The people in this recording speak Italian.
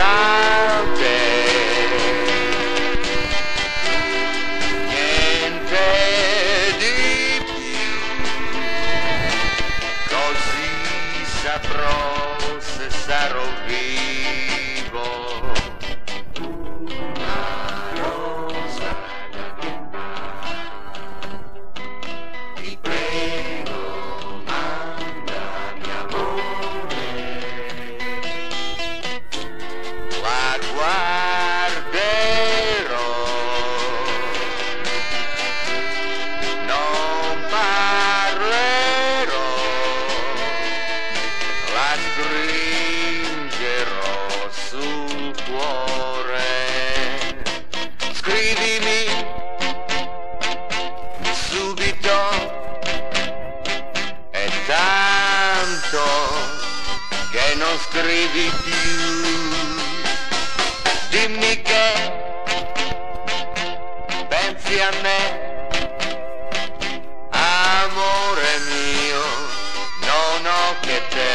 a te. Niente di più, così saprò se sarò vivo. Una rosa da mia mano, ti prego, mandami amore. La guarderò, non parlerò, la stringerò sul cuore. Scrivimi subito, è tanto che non scrivi più. Dimmi che pensi a me, amore mio, non ho che te.